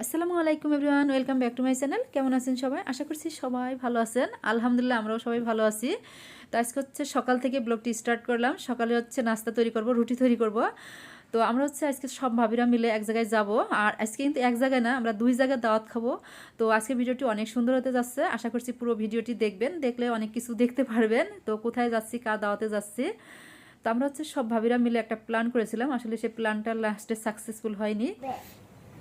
আসসালামু আলাইকুম everyone, welcome back to my channel. কেমন আছেন সবাই? আশা করছি সবাই ভালো আছেন। আলহামদুলিল্লাহ আমরাও সবাই ভালো আছি। তো আজকে হচ্ছে সকাল থেকে ব্লগটি স্টার্ট করলাম। সকালে হচ্ছে নাস্তা তৈরি করব, রুটি তৈরি করব। তো আমরা হচ্ছে আজকে সব ভাবিরা মিলে এক জায়গায় যাব। আর আজকে কিন্তু এক জায়গায় না, আমরা দুই জায়গায় দাওয়াত খাবো। তো আজকে ভিডিওটি অনেক সুন্দর হতে যাচ্ছে। আশা করছি পুরো ভিডিওটি দেখবেন, দেখলে অনেক কিছু দেখতে পারবেন। তো কোথায় যাচ্ছি, কার দাওয়াতে যাচ্ছি। তো আমরা হচ্ছে সব ভাবিরা মিলে একটা প্ল্যান করেছিলাম, আসলে সেই প্ল্যানটা লাস্টে সাকসেসফুল হয়নি।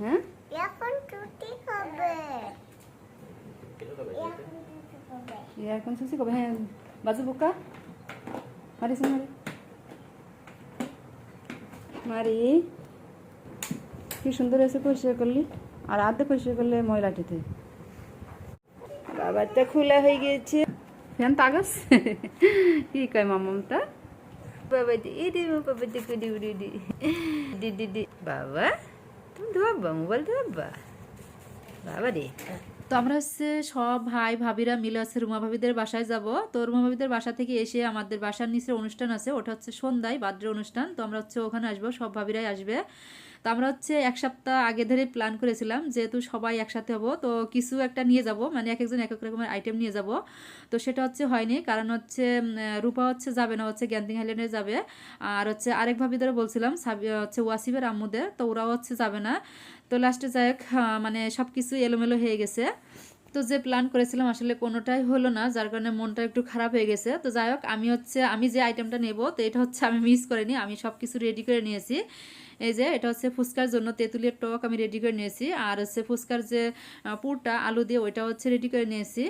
হ্যাঁ, এখন ছুটি হবে। এখন শুনছি কবে? হ্যাঁ, বাজু বোকা মারিস মারি মারি কি সুন্দর এসে পরিষ্কার করলি, আর আধে পরিষ্কার করলে ময়লাটিতে বাবারটা খোলা হয়ে গিয়েছে। ফ্যান তাগাস কি কয় মামতা বাবা দি বাবা দি কুদি উড়ি দি দি দি দি বাবা তুমি ধোয়াব্বা, মোবাইল ধোয়াব্বা বাবা রে। তো আমরা হচ্ছে সব ভাই ভাবিরা মিলে হচ্ছে রুমা ভাবিদের বাসায় যাব। তো রুমা ভাবিদের বাসা থেকে এসে আমাদের বাসার নিচে অনুষ্ঠান আছে, ওটা হচ্ছে সন্ধ্যায় বার্থডে অনুষ্ঠান। তো আমরা হচ্ছে ওখানে আসবো, সব ভাবিরাই আসবে। তো আমরা হচ্ছে এক সপ্তাহ আগে ধরে প্ল্যান করেছিলাম, যেহেতু সবাই একসাথে হবো তো কিছু একটা নিয়ে যাব, মানে এক একজন এক এক রকমের আইটেম নিয়ে যাব। তো সেটা হচ্ছে হয়নি, কারণ হচ্ছে রূপা হচ্ছে যাবে না, হচ্ছে গ্যান্দিং হাইল্যান্ডে যাবে। আর হচ্ছে আরেক ভাবিদেরও বলছিলাম, হচ্ছে ওয়াসিবের আম্মুদের, তো ওরাও হচ্ছে যাবে না। তো লাস্টে যাই হোক, মানে সব কিছু এলোমেলো হয়ে গেছে। তো যে প্ল্যান করেছিলাম আসলে কোনোটাই হলো না, যার কারণে মনটা একটু খারাপ হয়ে গেছে। তো যাই হোক, আমি যে আইটেমটা নেব, তো এটা হচ্ছে আমি মিস করিনি, আমি সব কিছু রেডি করে নিয়েছি। এই যে এটা হচ্ছে ফুচকার জন্য তেঁতুলের টক আমি রেডি করে নিয়েছি, আর হচ্ছে ফুচকার যে পুরটা আলু দিয়ে ওইটা হচ্ছে রেডি করে নিয়েছি।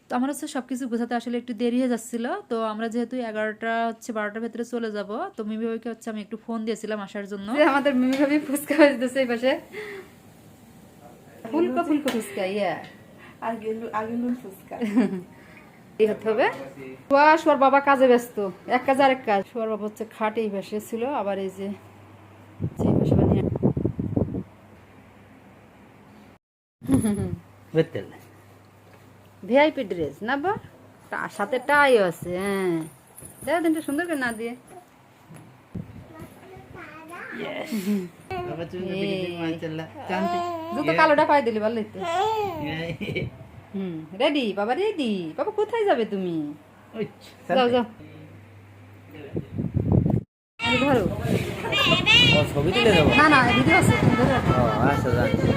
তো আমার হচ্ছে সব কিছু বোঝাতে আসলে একটু দেরি হয়ে যাচ্ছিলো। তো আমরা যেহেতু 11টা হচ্ছে 12টার ভেতরে চলে যাব, তো মিমি ভাবিকে হচ্ছে আমি একটু ফোন দিয়েছিলাম আসার জন্য। আমাদের মিমি ভাবি ফুচকা বাজতেছে এই পাশে, ফুলকো ফুলকো ফুচকা, ইয়া আগুন ফুচকা এই হতে হবে। সোয়ার বাবা কাজে ব্যস্ত, এক কাজ আরেক কাজ। সোয়ার বাবা হচ্ছে খাট এই পাশে ছিল, আবার এই যে এই পাশে বানিয়ে ভিআইপি ড্রেস না বা সাথে টাইও আছে। হ্যাঁ, দেখো দিনটা সুন্দর করে না দিয়ে জুতো কালোটা পাই দিলি ভালো তো। রেডি বাবা, রেডি বাবা। কোথায় যাবে তুমি? যাও যাও, ধরো। ছবি তুলে দেবো না না, ভিডিও আছে, তুমি ধরে রাখো। আচ্ছা যাচ্ছি।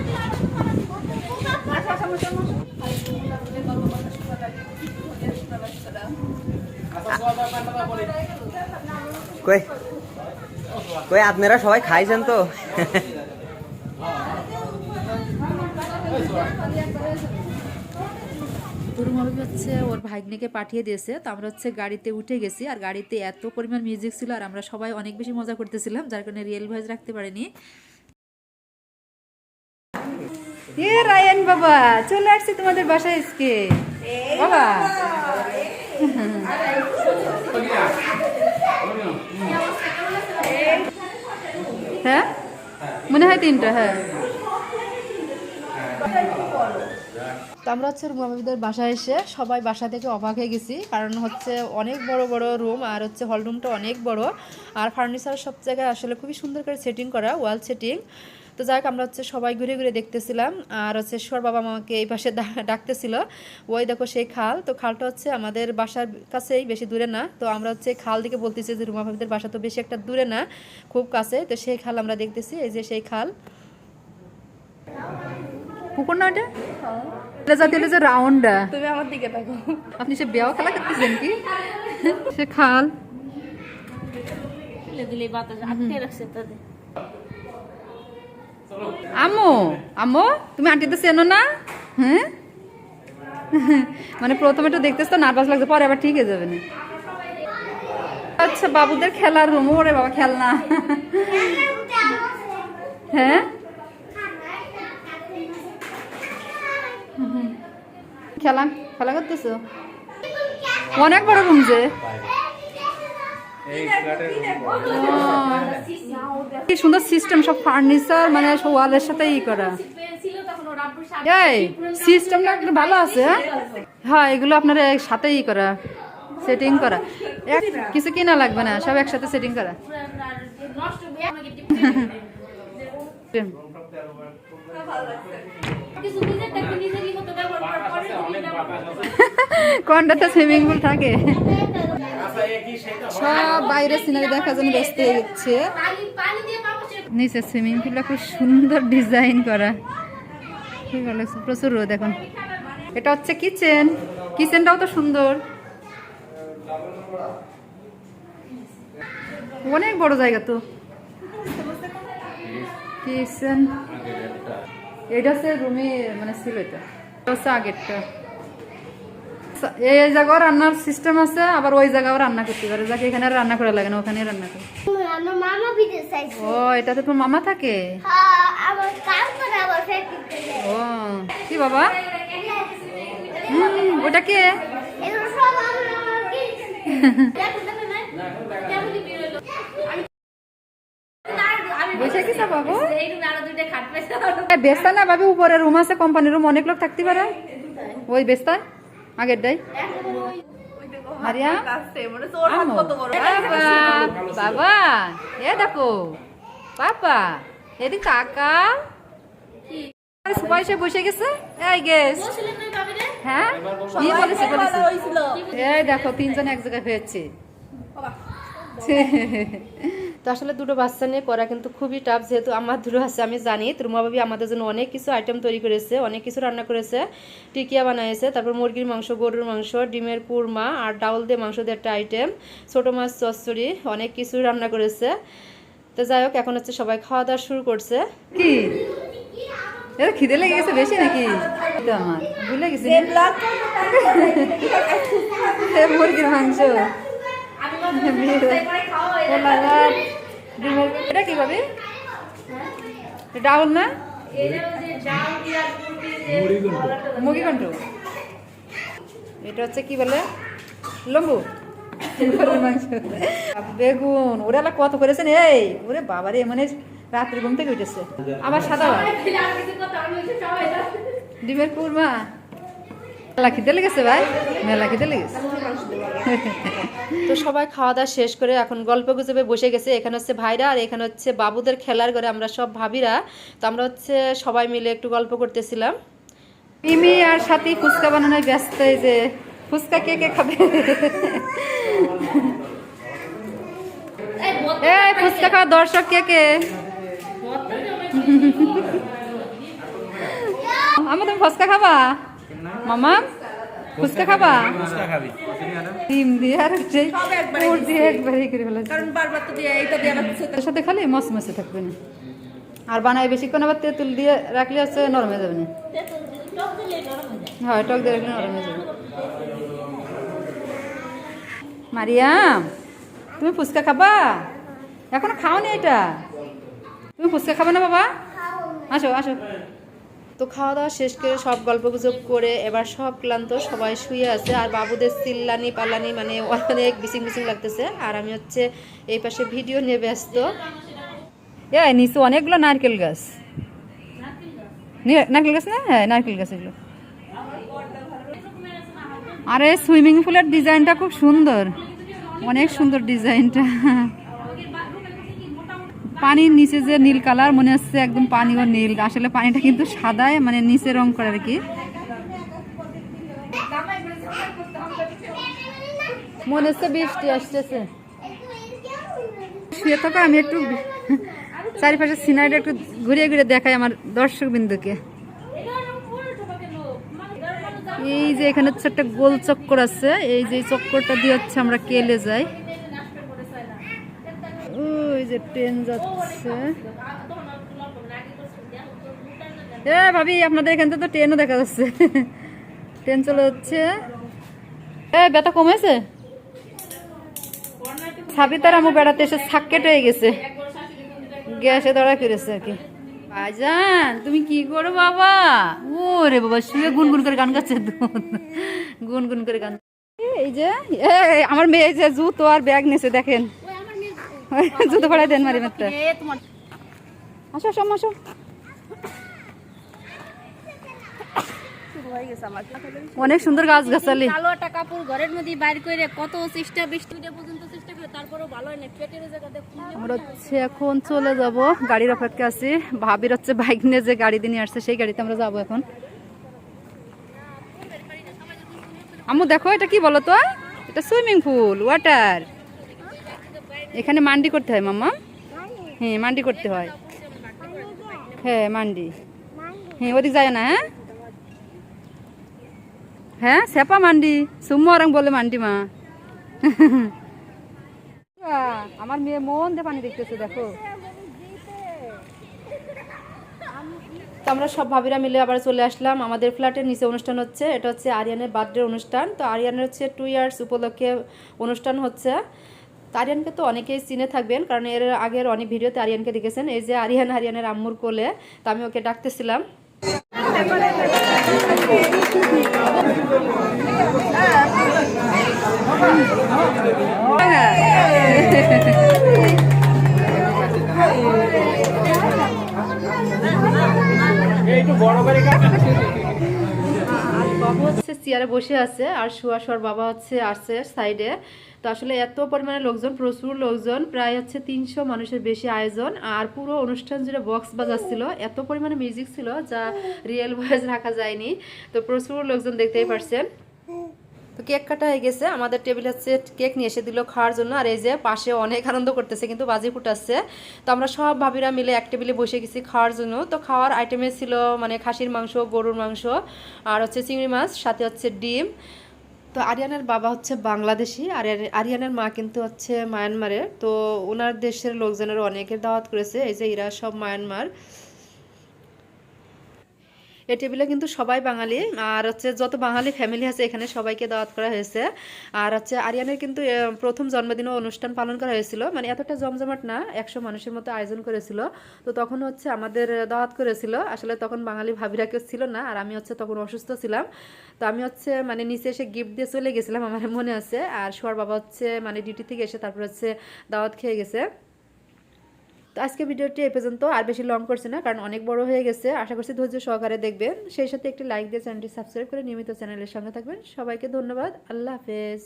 কই কই আপনারা সবাই খাইছেন তো? তরুমবি হচ্ছে ওর ভাগ্নিকে পাঠিয়ে দিয়েছে। তো আমরা হচ্ছে গাড়িতে উঠে গেছি, আর গাড়িতে এত পরিমাণ মিউজিক ছিল, আর আমরা সবাই অনেক বেশি মজা করতেছিলাম, যার কারণে রিয়েল ভয়েস রাখতে পারিনি। এ রায়ান বাবা, চলে আসছি তোমাদের বাসায় আজকে বাবা। হ্যাঁ মনে হয় 3টা। হ্যাঁ, তো আমরা হচ্ছে রুমাবিদের বাসায় এসে সবাই বাসা থেকে অবাক হয়ে গেছি, কারণ হচ্ছে অনেক বড় বড় রুম, আর হচ্ছে হল রুমটা অনেক বড়, আর ফার্নিচার সব জায়গায় আসলে খুবই সুন্দর করে সেটিং করা, ওয়াল সেটিং। তো যাই হোক, আমরা হচ্ছে সবাই ঘুরে ঘুরে দেখতেছিলাম, আর হচ্ছে সোর বাবা আমাকে এই পাশে ডাকতেছিল। ওই দেখো সেই খাল, তো খালটা হচ্ছে আমাদের বাসার কাছেই, বেশি দূরে না। তো আমরা হচ্ছে খাল দিকে বলতেছি যে রুমা ভাবিদের বাসা তো বেশি একটা দূরে না, খুব কাছে। তো সেই খাল আমরা দেখতেছি, এই যে সেই খাল। পুকুর না এটা যে রাউন্ডটা, তুমি আমার দিকে তাকো। আপনি সে বেয়াও খেলা করতেছেন কি? সে খাল দিলে বাতাস আটকে রাখছে তাদের। আম্মু আম্মু, তুমি আন্টিতে চেনো না? হ্যাঁ, মানে প্রথমে তো দেখতেছ তো নার্ভাস লাগছে, পরে আবার ঠিক হয়ে যাবে না। আচ্ছা, বাবুদের খেলার রুম। ওরে বাবা, খেলনা। হ্যাঁ, খেলা খেলা করতেছো? অনেক বড় রুম যে, কি সুন্দর সিস্টেম, সব ফার্নিচার মানে সব ওয়ালের সাথে ই করা। এই সিস্টেমটা একটু ভালো আছে। হ্যাঁ, এগুলো আপনার সাথে ই করা, সেটিং করা, কিছু কিনা লাগবে না, সব একসাথে সেটিং করা। কোনটাতে সুইমিং পুল থাকে? সব বাইরে সিনারি দেখার জন্য ব্যস্ত হয়ে যাচ্ছে। নিচে সুইমিং পুলটা খুব সুন্দর ডিজাইন করা, খুব ভালো লাগছে। প্রচুর রোদ এখন। এটা হচ্ছে কিচেন, কিচেনটাও তো সুন্দর, অনেক বড় জায়গা তো কিচেন। এটা হচ্ছে রুমে মানে ছিল, এটা হচ্ছে আগেরটা। এই জায়গাও রান্নার সিস্টেম আছে, আবার ওই জায়গাও রান্না করতে পারে, যাকে এখানে আর রান্না করা লাগে না, ওখানে রান্না করে। আমার মামা ভিডিও চাইছে। ও, এটাতে তোর মামা থাকে? হ্যাঁ, আমার কাজ করে আবার ফ্যাক্টরিতে। ও কি বাবা, ওটা কে? এগুলো সব আমার কি? দেখো দেখো না, কেমন বিরল। বসে কি বাবু? এই রুমে আরো দুইটা খাট পাইছে। বেস্তা না বাবু, উপরে রুম আছে, কোম্পানির রুম, অনেক লোক থাকতে পারে। ওই বেস্তা আগের ডাই মারিয়া। বাবা এ দেখো বাবা, এদিক কাকা সবাই সে বসে গেছে। এই গেস, হ্যাঁ কি বলেছে বলেছে। এই দেখো তিনজন এক জায়গায় হয়েছে। তো আসলে দুটো বাচ্চা নিয়ে করা কিন্তু খুবই টাফ, যেহেতু আমার দুটো আছে। আমি জানি রুমা ভাবি আমাদের জন্য অনেক কিছু আইটেম তৈরি করেছে, অনেক কিছু রান্না করেছে। টিকিয়া বানাইছে, তারপর মুরগির মাংস, গরুর মাংস, ডিমের কুরমা, আর ডাউল দিয়ে মাংস দিয়ে একটা আইটেম, ছোটো মাছ চচ্চড়ি, অনেক কিছু রান্না করেছে। তো যাই হোক, এখন হচ্ছে সবাই খাওয়া দাওয়া শুরু করছে। কি এটা খিদে লেগে গেছে বেশি নাকি? আমার ভুলে গেছি মুরগির মাংস, এটা কি ভাবি? ডাউল না মুরগি কণ্ঠ, এটা হচ্ছে কি বলে লম্বু মাংস, বেগুন। ওরা কত করেছেন? এই ওরে বাবারে, মানে রাত্রি ঘুম থেকে উঠেছে। আবার সাদা ডিমের কুরমা। মেলা খিদে লেগেছে ভাই, মেলা খিদে লেগেছে। তো সবাই খাওয়া দাওয়া শেষ করে এখন গল্প গুজবে বসে গেছে। এখানে হচ্ছে ভাইরা, আর এখানে হচ্ছে বাবুদের খেলার ঘরে আমরা সব ভাবিরা। তো আমরা হচ্ছে সবাই মিলে একটু গল্প করতেছিলাম। মিমি আর সাথী ফুচকা বানানোয় ব্যস্ত। এই যে ফুচকা কে কে খাবে? এই ফুচকা খাওয়া দর্শক কে কে? আমার তুমি ফুচকা খাবা? মামা ফুচকা খাবা? ডিম দিয়ে আর পুর দিয়ে একবারই করে ফেলেছে, কারণ বারবার তো দিয়ে এইটা দিয়ে এর সাথে খালি মসমসে থাকবে না। আর বানায় বেশিক্ষণ আবার তেঁতুল দিয়ে রাখলে হচ্ছে নরম হয়ে যাবে না। হ্যাঁ, টক দিয়ে রাখলে নরম হয়ে যাবে। মারিয়াম তুমি ফুচকা খাবা? এখনো খাওনি এটা? তুমি ফুচকা খাবে না বাবা? আসো আসো। তো খাওয়া দাওয়া শেষ করে সব গল্প গুজব করে এবার সব ক্লান্ত, সবাই শুয়ে আছে। আর বাবুদের চিল্লানি পাল্লানি মানে অনেক বিচিং বিচিং লাগতেছে। আর আমি হচ্ছে এই পাশে ভিডিও নিয়ে ব্যস্ত। এই নিচে অনেকগুলো নারকেল গাছ, নারকেল গাছ না? হ্যাঁ নারকেল গাছ এগুলো। আরে সুইমিং পুলের ডিজাইনটা খুব সুন্দর, অনেক সুন্দর ডিজাইনটা। পানির নিচে যে নীল কালার, মনে হচ্ছে একদম পানিও নীল, আসলে পানিটা কিন্তু সাদায়, মানে নিচে রং করে আর কি। মনে হচ্ছে বৃষ্টি আসতেছে। শুয়ে থাকো, আমি একটু চারিপাশে সিনারিটা একটু ঘুরিয়ে ঘুরিয়ে দেখাই আমার দর্শক বিন্দুকে। এই যে এখানে হচ্ছে একটা গোল চক্কর আছে, এই যে চক্করটা দিয়ে হচ্ছে আমরা কেলে যাই। ওই যে ট্রেন যাচ্ছে। এ ভাবি, আপনাদের এখান থেকে তো ট্রেনও দেখা যাচ্ছে, ট্রেন চলে যাচ্ছে। এ ব্যথা কমেছে? সাবিতার আমু বেড়াতে এসে সাক্কেট হয়ে গেছে, গ্যাসে ধরা করেছে আর কি। ভাইজান তুমি কি করো বাবা? ও রে বাবা, শুয়ে গুনগুন করে গান গাচ্ছে, গুনগুন করে গান। এই যে আমার মেয়ে যে জুতো আর ব্যাগ নিয়েছে দেখেন, জুতো ভাড়াই দেন মারি মাত্র। আসো আসো আসো। অনেক সুন্দর গাছ গাছালি। কালো একটা কাপড় ঘরের মধ্যে বাইর করে কত চেষ্টা, বৃষ্টি পর্যন্ত চেষ্টা করে তারপর আমরা হচ্ছে এখন চলে যাব, গাড়ির অপেক্ষা আছি। ভাবির হচ্ছে বাইক নিয়ে যে গাড়ি দিয়ে আসছে সেই গাড়িতে আমরা যাবো এখন। আম্মু দেখো এটা কি বলো তো, এটা সুইমিং পুল, ওয়াটার। এখানে মান্ডি করতে হয় মাম্মা। হ্যাঁ মান্ডি করতে হয়, হ্যাঁ মান্ডি। হ্যাঁ ওদিক যায় না। হ্যাঁ হ্যাঁ সেপা মান্ডি, সুম্মু ওরাং বলে মান্ডি মা। আমার মেয়ে মন দিয়ে পানি দেখতেছে দেখো। তো আমরা সব ভাবিরা মিলে আবার চলে আসলাম। আমাদের ফ্ল্যাটের নিচে অনুষ্ঠান হচ্ছে, এটা হচ্ছে আরিয়ানের বার্থডে অনুষ্ঠান। তো আরিয়ানের হচ্ছে 2 ইয়ার্স উপলক্ষে অনুষ্ঠান হচ্ছে। তো আরিয়ানকে তো অনেকেই চিনে থাকবেন, কারণ এর আগের অনেক ভিডিওতে আরিয়ানকে দেখেছেন। এই যে আরিয়ান, আরিয়ানের আম্মুর কোলে। তো আমি ওকে ডাকতেছিলাম। বাবু হচ্ছে চেয়ারে বসে আছে, আর শোয়ার বাবা হচ্ছে আসছে সাইডে। তো আসলে এত পরিমাণে লোকজন, প্রচুর লোকজন, প্রায় হচ্ছে 300 মানুষের বেশি আয়োজন। আর পুরো অনুষ্ঠান জুড়ে বক্স বাজাচ্ছিল, এত পরিমাণে মিউজিক ছিল যা রিয়েল ভয়েস রাখা যায়নি। তো প্রচুর লোকজন দেখতেই পারছেন। তো কেক কাটা হয়ে গেছে, আমাদের টেবিলে হচ্ছে কেক নিয়ে এসে দিল খাওয়ার জন্য। আর এই যে পাশে অনেক আনন্দ করতেছে, কিন্তু বাজি ফুটাচ্ছে। তো আমরা সব ভাবিরা মিলে এক টেবিলে বসে গেছি খাওয়ার জন্য। তো খাওয়ার আইটেমে ছিল মানে খাসির মাংস, গরুর মাংস, আর হচ্ছে চিংড়ি মাছ, সাথে হচ্ছে ডিম। তো আরিয়ানের বাবা হচ্ছে বাংলাদেশি, আর আরিয়ানের মা কিন্তু হচ্ছে মায়ানমারের। তো ওনার দেশের লোকজনেরও অনেকের দাওয়াত করেছে, এই যে এরা সব মায়ানমার। এই টেবিলে কিন্তু সবাই বাঙালি, আর হচ্ছে যত বাঙালি ফ্যামিলি আছে এখানে সবাইকে দাওয়াত করা হয়েছে। আর হচ্ছে আরিয়ানের কিন্তু প্রথম জন্মদিনও অনুষ্ঠান পালন করা হয়েছিল, মানে এতটা জমজমাট না, 100 মানুষের মতো আয়োজন করেছিল। তো তখন হচ্ছে আমাদের দাওয়াত করেছিল, আসলে তখন বাঙালি ভাবিরা কেউ ছিল না, আর আমি হচ্ছে তখন অসুস্থ ছিলাম। তো আমি হচ্ছে মানে নিচে এসে গিফট দিয়ে চলে গেছিলাম, আমার মনে আছে। আর সোয়ার বাবা হচ্ছে মানে ডিউটি থেকে এসে তারপর হচ্ছে দাওয়াত খেয়ে গেছে। তো আজকে ভিডিওটি এই পর্যন্ত, আর বেশি লং করছে না কারণ অনেক বড় হয়ে গেছে। আশা করছি ধৈর্য সহকারে দেখবেন, সেই সাথে একটি লাইক দিয়ে চ্যানেলটি সাবস্ক্রাইব করে নিয়মিত চ্যানেলের সঙ্গে থাকবেন। সবাইকে ধন্যবাদ, আল্লাহ হাফেজ।